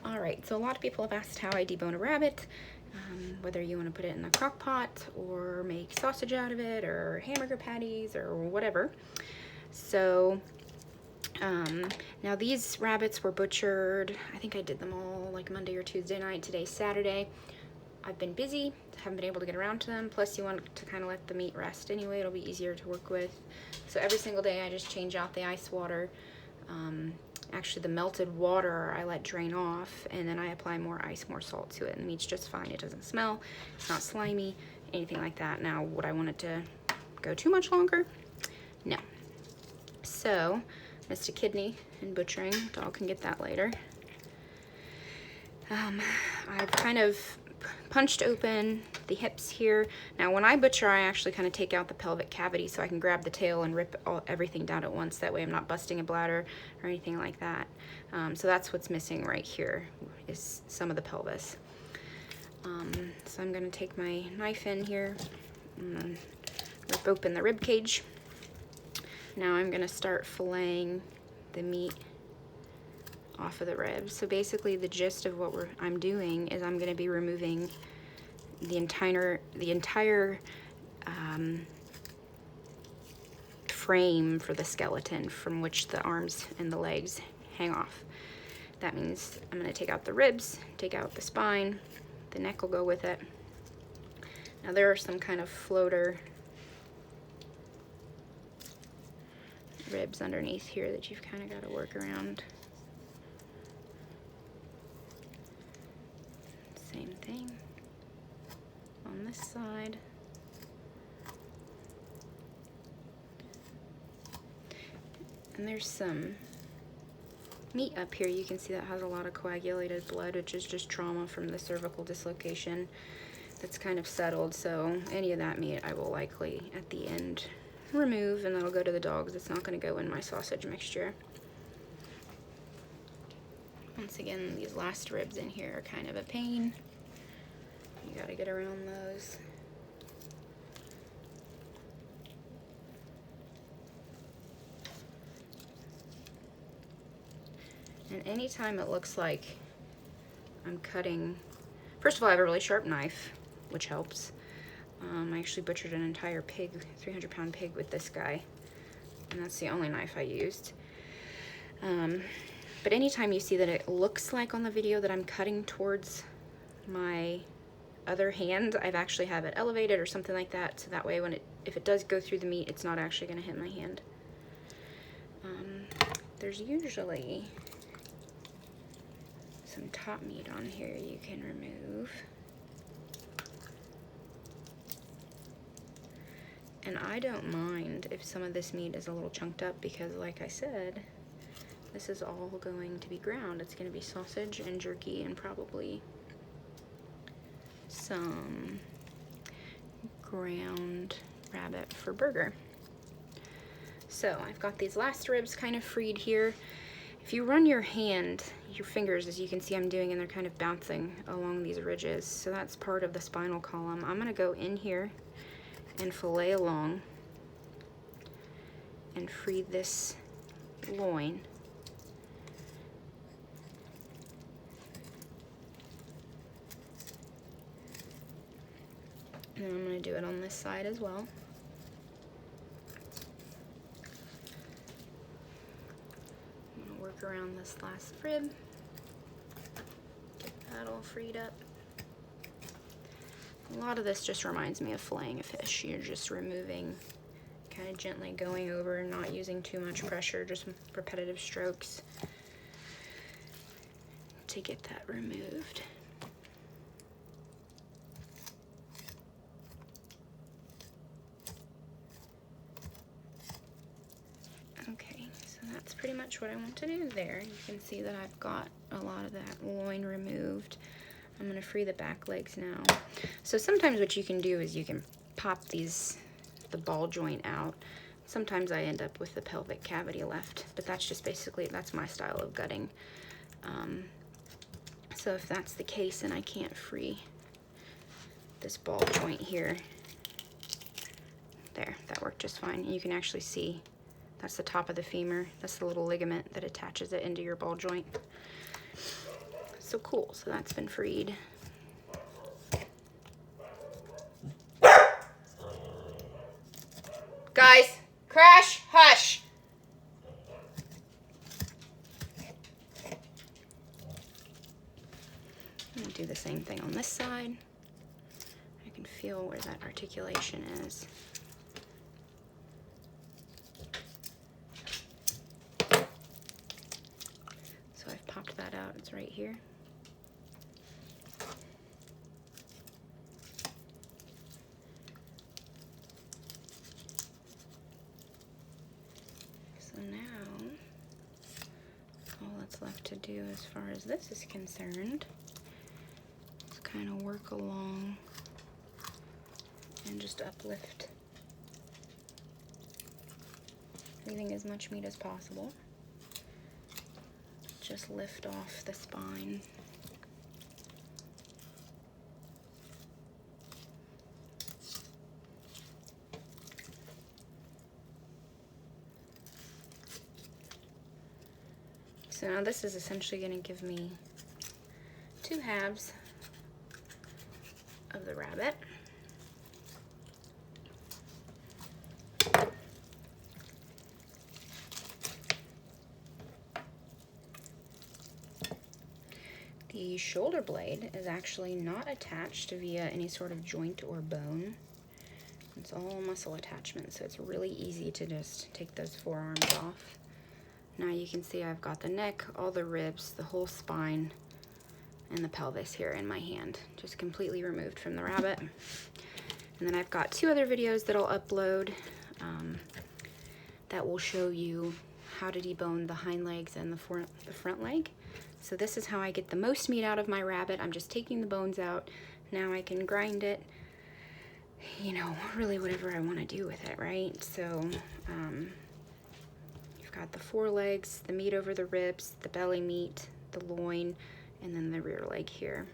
All right, so a lot of people have asked how I debone a rabbit, whether you want to put it in a crock pot or make sausage out of it or hamburger patties or whatever. So now these rabbits were butchered. I think I did them all like Monday or Tuesday night. Today's Saturday. I've been busy, haven't been able to get around to them. Plus you want to kind of let the meat rest anyway. It'll be easier to work with. So every single day I just change out the ice water. Actually the melted water I let drain off, and then I apply more ice, more salt to it, and the meat's just fine. It doesn't smell, it's not slimy, anything like that. Now, would I want it to go too much longer? No. So, missed a kidney in butchering. Dog can get that later. I've kind of punched open the hips here. Now when I butcher, I actually kind of take out the pelvic cavity so I can grab the tail and rip everything down at once. That way I'm not busting a bladder or anything like that. So that's what's missing right here, is some of the pelvis. So I'm gonna take my knife in here and rip open the rib cage. Now I'm gonna start filleting the meat off of the ribs. So basically the gist of what I'm doing is I'm going to be removing the entire frame for the skeleton from which the arms and the legs hang off. That means I'm going to take out the ribs, take out the spine, the neck will go with it. Now there are some kind of floater ribs underneath here that you've kind of got to work around. Same thing on this side. And there's some meat up here. You can see that has a lot of coagulated blood, which is just trauma from the cervical dislocation that's kind of settled. So any of that meat I will likely at the end remove, and that'll go to the dogs. It's not going to go in my sausage mixture. Once again, these last ribs in here are kind of a pain. You gotta get around those. And anytime it looks like I'm cutting, first of all, I have a really sharp knife, which helps. I actually butchered an entire pig, 300-pound pig with this guy, and that's the only knife I used. But anytime you see that it looks like on the video that I'm cutting towards my other hand, I've actually have it elevated or something like that, so that way if it does go through the meat, it's not actually going to hit my hand. There's usually some top meat on here you can remove. And I don't mind if some of this meat is a little chunked up, because like I said, this is all going to be ground. It's going to be sausage and jerky and probably some ground rabbit for burger. So I've got these last ribs kind of freed here. If you run your fingers, as you can see I'm doing, and they're kind of bouncing along these ridges, so that's part of the spinal column. I'm going to go in here and fillet along and free this loin. And I'm going to do it on this side as well. I'm going to work around this last rib, get that all freed up. A lot of this just reminds me of filleting a fish. You're just removing, kind of gently going over, not using too much pressure, just repetitive strokes to get that removed. Okay, so that's pretty much what I want to do there. You can see that I've got a lot of that loin removed. I'm going to free the back legs now. So sometimes what you can do is you can pop the ball joint out. Sometimes I end up with the pelvic cavity left, but that's just basically, that's my style of gutting. So if that's the case and I can't free this ball joint here, there, that worked just fine. And you can actually see that's the top of the femur. That's the little ligament that attaches it into your ball joint. So cool, so that's been freed. Guys, crash, hush. I'm gonna do the same thing on this side. I can feel where that articulation is. So I've popped that out, it's right here. So now, all that's left to do as far as this is concerned is kind of work along and just uplift, leaving as much meat as possible. Just lift off the spine. So now this is essentially going to give me 2 halves of the rabbit. The shoulder blade is actually not attached via any sort of joint or bone. It's all muscle attachment, so it's really easy to just take those forearms off. Now you can see I've got the neck, all the ribs, the whole spine, and the pelvis here in my hand, just completely removed from the rabbit. And then I've got 2 other videos that I'll upload that will show you how to debone the hind legs and the front leg. So this is how I get the most meat out of my rabbit. I'm just taking the bones out. Now I can grind it, you know, really whatever I want to do with it, right? So you've got the forelegs, the meat over the ribs, the belly meat, the loin, and then the rear leg here.